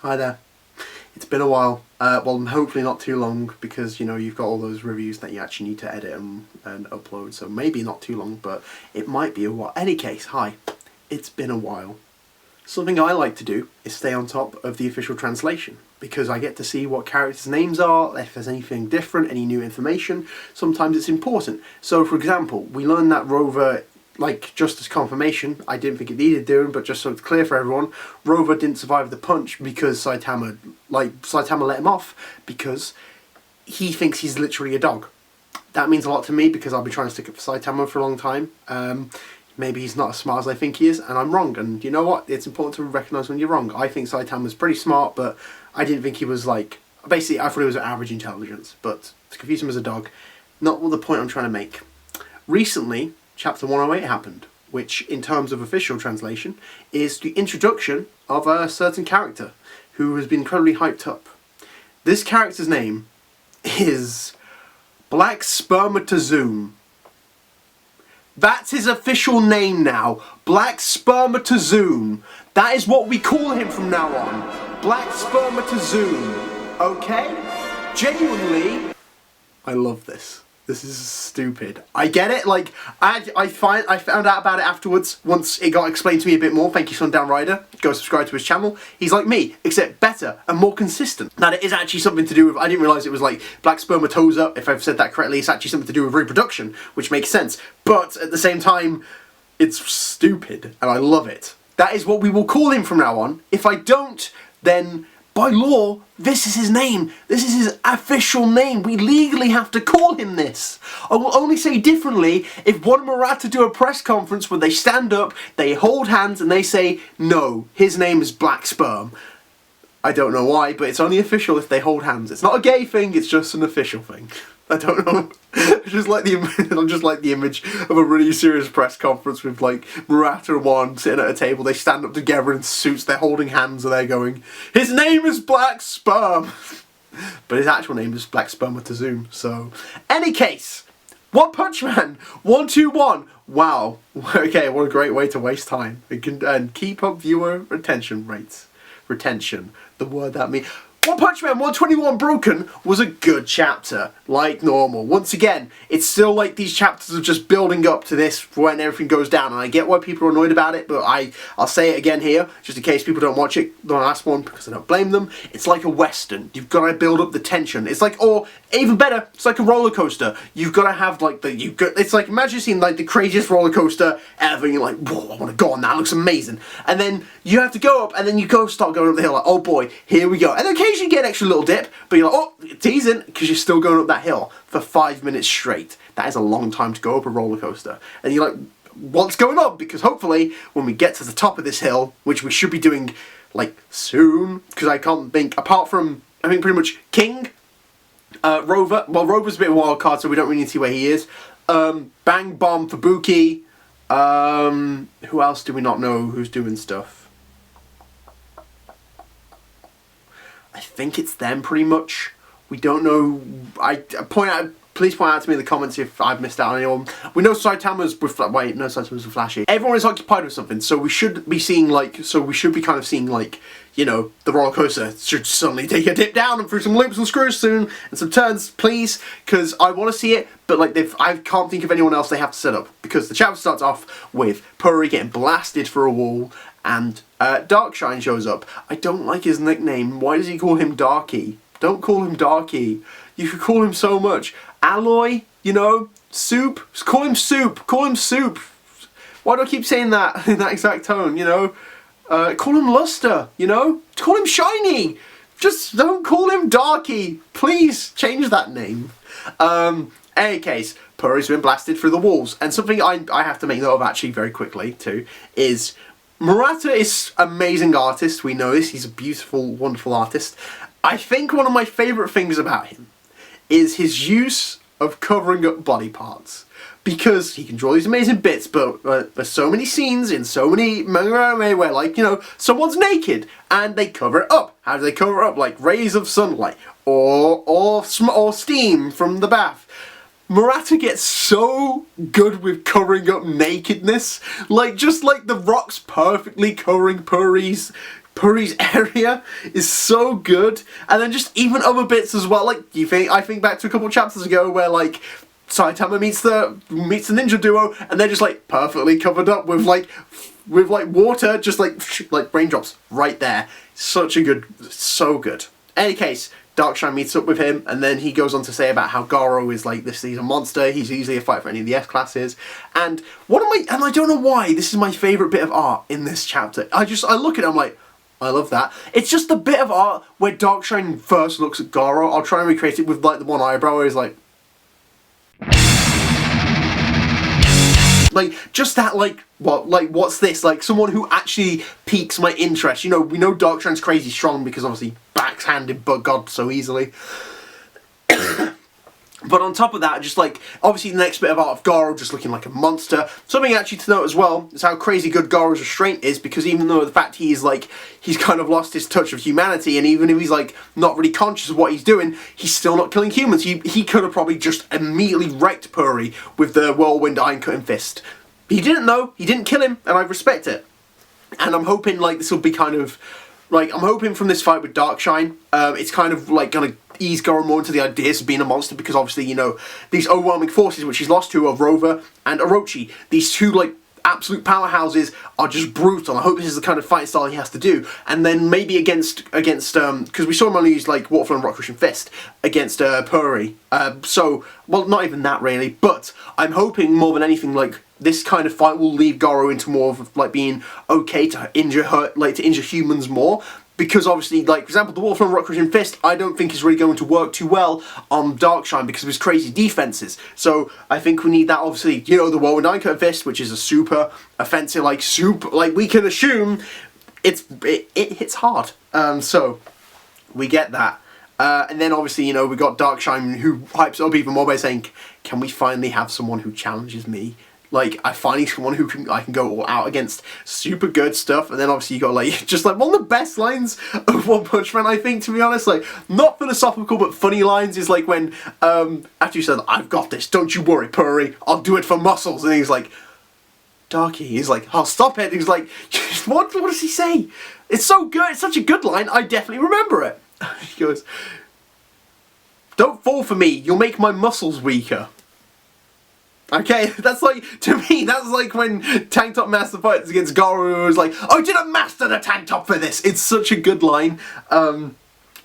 Hi there. It's been a while. Well, hopefully not too long, because, you know, you've got all those reviews that you actually need to edit and upload, so maybe not too long, but it might be a while. Any case, hi. It's been a while. Something I like to do is stay on top of the official translation, because I get to see what characters' names are, if there's anything different, any new information. Sometimes it's important. So, for example, we learned that Rover, like, just as confirmation, I didn't think it needed doing, but just so it's clear for everyone, Rover didn't survive the punch because Saitama let him off, because he thinks he's literally a dog. That means a lot to me, because I'll be trying to stick up for Saitama for a long time. Maybe he's not as smart as I think he is, and I'm wrong, and you know what? It's important to recognise when you're wrong. I think Saitama's pretty smart, but I didn't think he was, like... Basically, I thought he was average intelligence, but to confuse him as a dog, not the point I'm trying to make. Recently, Chapter 108 happened, which, in terms of official translation, is the introduction of a certain character who has been incredibly hyped up. This character's name is Black Spermatozoon. That's his official name now. Black Spermatozoon. That is what we call him from now on. Black Spermatozoon. Okay? Genuinely, I love this. This is stupid. I get it, like, I found out about it afterwards, once it got explained to me a bit more. Thank you, Sundown Rider. Go subscribe to his channel. He's like me, except better and more consistent. That it is actually something to do with, I didn't realise it was like black spermatosa, if I've said that correctly. It's actually something to do with reproduction, which makes sense. But at the same time, it's stupid, and I love it. That is what we will call him from now on. If I don't, then... by law, this is his name. This is his official name. We legally have to call him this. I will only say differently if one Murata do a press conference where they stand up, they hold hands, and they say, no, his name is Black Sperm. I don't know why, but it's only official if they hold hands. It's not a gay thing, it's just an official thing. I don't know. I just like the image of a really serious press conference with, like, Murata and Juan sitting at a table. They stand up together in suits, they're holding hands, and they're going, his name is Black Sperm! But his actual name is Black Spermatozoon, so... Any case, One Punch Man, 121. Wow. Okay, what a great way to waste time. And keep up viewer retention rates. Retention, the word that means... One Punch Man 121 Broken was a good chapter, like normal. Once again, it's still like these chapters are just building up to this when everything goes down, and I get why people are annoyed about it, but I'll say it again here, just in case people don't watch it, the last one, because I don't blame them. It's like a western. You've got to build up the tension. It's like, or even better, it's like a roller coaster. You've got to have like it's like, imagine seeing like the craziest roller coaster ever, and you're like, whoa, I want to go on that, it looks amazing. And then you have to go up, and then you start going up the hill, like, oh boy, here we go. And then occasionally you get an extra little dip, but you're like, oh, teasing, because you're still going up that hill for 5 minutes straight. That is a long time to go up a roller coaster. And you're like, what's going on? Because hopefully, when we get to the top of this hill, which we should be doing, like, soon, because I can't think, apart from, I think pretty much King, Rover, well, Rover's a bit of a wild card, so we don't really need to see where he is, Bang Bomb Fubuki, who else do we not know who's doing stuff? I think it's them pretty much. We don't know. Please point out to me in the comments if I've missed out on anyone. We know Saitama's with Saitama's with Flashy. Everyone is occupied with something, so we should be seeing like, kind of seeing like, you know, the roller coaster should suddenly take a dip down and through some loops and screws soon and some turns, please, because I want to see it. But like, I can't think of anyone else they have to set up, because the chapter starts off with Puri getting blasted for a wall. And Darkshine shows up. I don't like his nickname. Why does he call him Darky? Don't call him Darky. You could call him so much. Alloy, you know? Soup. Just call him Soup. Call him Soup. Why do I keep saying that in that exact tone, you know? Call him Luster, you know? Call him Shiny. Just don't call him Darky. Please change that name. Any case, Puri's been blasted through the walls. And something I have to make note of actually very quickly too is... Murata is an amazing artist, we know this, he's a beautiful, wonderful artist. I think one of my favourite things about him is his use of covering up body parts. Because he can draw these amazing bits, but there's so many scenes in so many manga where, like, you know, someone's naked and they cover it up. How do they cover it up? Like rays of sunlight or steam from the bath. Murata gets so good with covering up nakedness. Like, just like the rocks perfectly covering Puri's area is so good. And then just even other bits as well. Like, I think back to a couple chapters ago where, like, Saitama meets the ninja duo, and they're just like perfectly covered up with water, just like raindrops right there. So good. Any case, Darkshine meets up with him, and then he goes on to say about how Garo is like this. He's a monster. He's easily a fight for any of the S classes. And I don't know why this is my favorite bit of art in this chapter. I look at it, I'm like, I love that. It's just the bit of art where Darkshine first looks at Garo. I'll try and recreate it with like the one eyebrow where he's like. Like, just that, like, what's this? Like, someone who actually piques my interest. You know, we know Darkshine's crazy strong because obviously backhanded but God so easily. But on top of that, just like, obviously the next bit of art of Garo just looking like a monster. Something actually to note as well is how crazy good Garo's restraint is, because even though the fact he's kind of lost his touch of humanity, and even if he's like not really conscious of what he's doing, he's still not killing humans. He could have probably just immediately wrecked Puri with the whirlwind iron cutting fist. He didn't though, he didn't kill him, and I respect it. And I'm hoping like this will be kind of, like, I'm hoping from this fight with Darkshine, it's kind of like gonna ease Garo more into the ideas of being a monster, because obviously, you know, these overwhelming forces which he's lost to are Rover and Orochi. These two, like, absolute powerhouses are just brutal. I hope this is the kind of fighting style he has to do. And then maybe against because we saw him only use, like, Waterfall and Rock Crushing Fist against Puri. So, well, not even that really, but I'm hoping more than anything, like, this kind of fight will leave Garo into more of, like, being okay to injure humans more. Because obviously, like, for example, the Waterfall and Rock Crushing Fist, I don't think is really going to work too well on Darkshine because of his crazy defenses. So I think we need that, obviously, you know, the Whirlwind Iron Cutting Fist, which is a super offensive, like we can assume it hits hard. So we get that. And then obviously, you know, we got Darkshine who hypes up even more by saying, can we finally have someone who challenges me? Like, I finally someone who I can go all out against. Super good stuff. And then obviously you got, like, just like one of the best lines of One Punch Man, I think, to be honest. Like, not philosophical but funny lines is like when, after you said, I've got this, don't you worry, Puri, I'll do it for muscles. And he's like, Darky, he's like, oh, stop it. He's like, what does he say? It's so good, it's such a good line, I definitely remember it. He goes, don't fall for me, you'll make my muscles weaker. Okay, that's like, to me, that's like when Tank Top Master fights against Garo, who was like, I didn't master the tank top for this! It's such a good line. And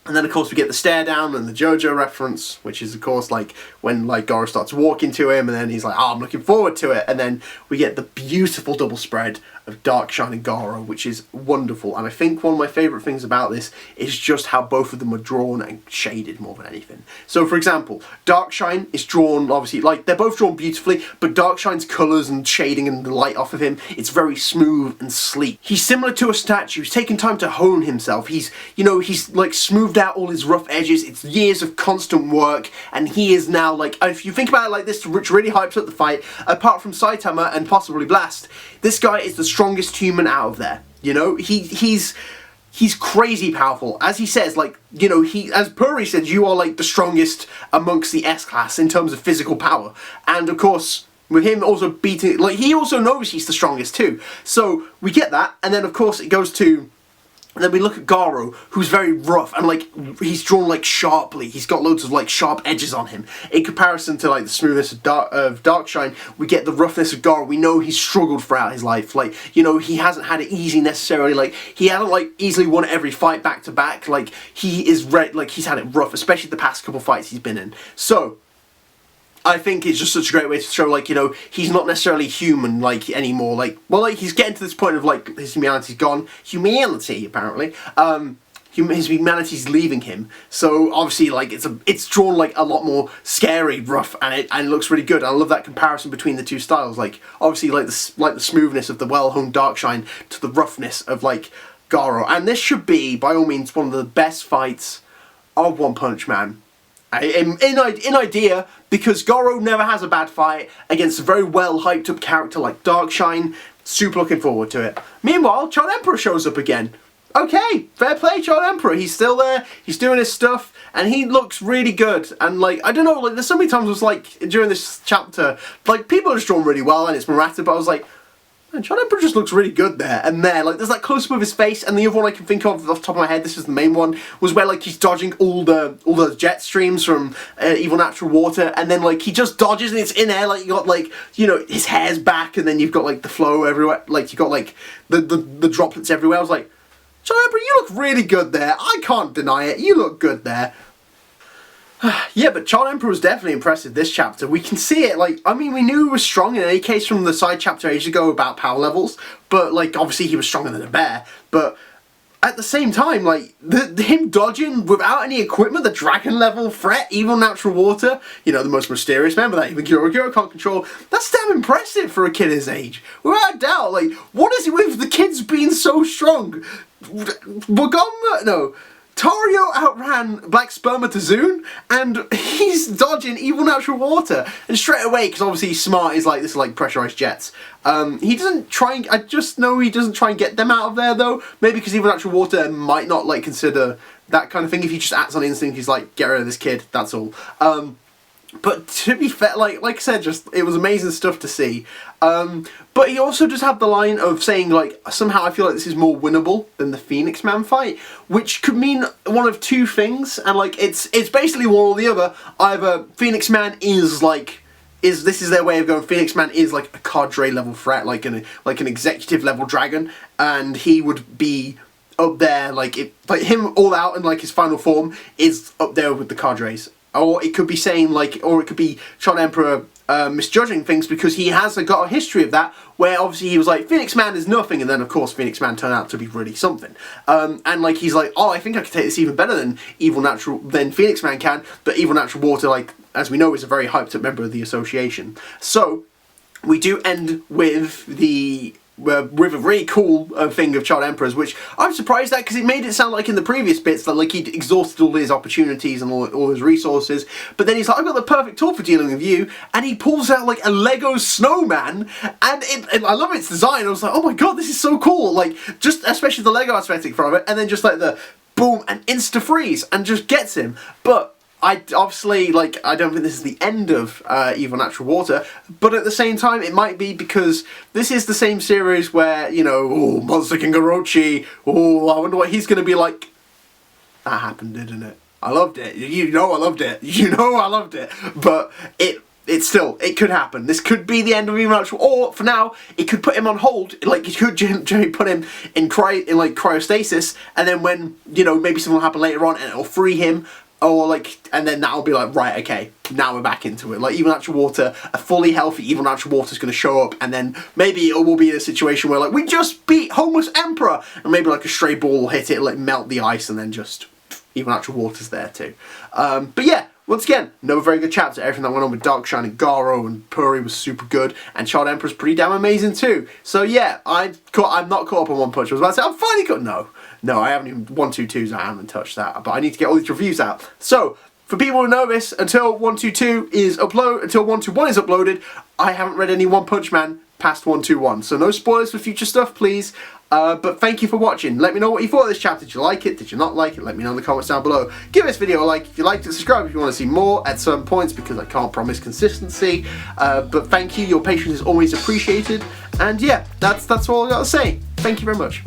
then, of course, we get the stare down and the JoJo reference, which is, of course, like, when, like, Garo starts walking to him, and then he's like, oh, I'm looking forward to it. And then we get the beautiful double spread of Darkshine and Garo, which is wonderful. And I think one of my favourite things about this is just how both of them are drawn and shaded more than anything. So, for example, Darkshine is drawn, obviously, like, they're both drawn beautifully, but Darkshine's colours and shading and the light off of him, it's very smooth and sleek. He's similar to a statue. He's taken time to hone himself. He's, you know, he's, like, smoothed out all his rough edges. It's years of constant work, and he is now, like, if you think about it like this, which really hypes up the fight, apart from Saitama and possibly Blast, this guy is the strongest human out of there. You know, he's crazy powerful. As he says, like, you know, as Puri said, you are, like, the strongest amongst the S-class in terms of physical power. And, of course, with him also beating, like, he also knows he's the strongest too. So, we get that, and then, of course, it goes to, and then we look at Garo, who's very rough, and, like, he's drawn, like, sharply. He's got loads of, like, sharp edges on him. In comparison to, like, the smoothness of Darkshine, we get the roughness of Garo. We know he's struggled throughout his life. Like, you know, he hasn't had it easy necessarily. Like, he hasn't, like, easily won every fight back to back. Like, he is, like, he's had it rough, especially the past couple fights he's been in. So, I think it's just such a great way to show, like, you know, he's not necessarily human, like, anymore. Like, well, like, he's getting to this point of, like, his humanity's gone. Humanity, apparently. His humanity's leaving him. So, obviously, like, it's drawn, like, a lot more scary, rough, and it looks really good. I love that comparison between the two styles. Like, obviously, like the smoothness of the well-honed Darkshine to the roughness of, like, Garo. And this should be, by all means, one of the best fights of One Punch Man. In idea, because Garo never has a bad fight against a very well hyped up character like Darkshine. Super looking forward to it. Meanwhile, Child Emperor shows up again. okay, fair play, Child Emperor. He's still there. He's doing his stuff, and he looks really good. And like, I don't know, like, there's so many times I was like during this chapter, like people are just drawn really well, and it's Murata, but I was like, man, Child Emperor just looks really good there. And there, like, there's that close up of his face, and the other one I can think of off the top of my head, this is the main one, was where like he's dodging all those jet streams from Evil Natural Water, and then like he just dodges and it's in air, like you got like, you know, his hair's back, and then you've got like the flow everywhere, like you got like the droplets everywhere. I was like, Child Emperor, you look really good there. I can't deny it. You look good there. Yeah, but Child Emperor was definitely impressive this chapter. We can see it, like, I mean, we knew he was strong in any case from the side chapter ages ago about power levels, but, like, obviously he was stronger than a bear, but at the same time, like, him dodging without any equipment, the dragon level threat, Evil Natural Water, you know, the most mysterious member that even Kuro can't control, that's damn impressive for a kid his age. Without a doubt, like, what is it with the kids being so strong? Wagomba? No. Tario outran Black Spermatozoon, and he's dodging Evil Natural Water, and straight away, because obviously he's smart, he's like, this is like pressurized jets. He doesn't try and, I just know he doesn't try and get them out of there though, maybe because Evil Natural Water might not like consider that kind of thing. If he just acts on instinct, he's like, get rid of this kid, that's all. But to be fair, like I said, just it was amazing stuff to see. But he also does have the line of saying, like, somehow I feel like this is more winnable than the Phoenix Man fight, which could mean one of two things, and like it's basically one or the other. Either Phoenix Man is like, this is their way of going, Phoenix Man is like a cadre level threat, like an executive level dragon, and he would be up there, like him all out and like his final form is up there with the cadres. Or it could be saying, like, or it could be Child Emperor misjudging things because he has got a history of that, where obviously he was like, Phoenix Man is nothing, and then of course Phoenix Man turned out to be really something. And like he's like, oh, I think I can take this even better than Phoenix Man can, but Evil Natural Water, like, as we know, is a very hyped up member of the association. So, we do end with with a really cool thing of Child Emperors, which I'm surprised at because it made it sound like in the previous bits that like he'd exhausted all his opportunities and all his resources, but then he's like, I've got the perfect tool for dealing with you, and he pulls out like a Lego snowman, and I love its design. I was like, oh my god, this is so cool, like, just especially the Lego aesthetic from it, and then just like the boom and insta freeze and just gets him. But I obviously, like, I don't think this is the end of Evil Natural Water, but at the same time, it might be because this is the same series where, you know, oh, Monster King Orochi, oh, I wonder what he's going to be like. That happened, didn't it? I loved it. You know I loved it. You know I loved it. But it could happen. This could be the end of Evil Natural, or for now, it could put him on hold. Like, it could generally put him in cryostasis, and then when, you know, maybe something will happen later on and it'll free him. Or like, and then that'll be like, right, okay, now we're back into it. Like, Evil Natural Water, a fully healthy Evil Natural Water is going to show up, and then maybe it will be in a situation where like, we just beat Homeless Emperor, and maybe like a stray ball will hit it, like melt the ice, and then just Evil Natural Water's there too. But yeah, once again, another very good chapter. Everything that went on with Darkshine and Garo and Puri was super good, and Child Emperor's pretty damn amazing too. So yeah, I'm not caught up on One Punch. I was about to say, I'm finally caught. No, I haven't even 122s. I haven't touched that, but I need to get all these reviews out. So for people who know this, until 122 is until 121 is uploaded, I haven't read any One Punch Man past 121. So no spoilers for future stuff, please. But thank you for watching. Let me know what you thought of this chapter. Did you like it? Did you not like it? Let me know in the comments down below. Give this video a like if you liked it. Subscribe if you want to see more at certain points, because I can't promise consistency. But thank you. Your patience is always appreciated. And yeah, that's all I got to say. Thank you very much.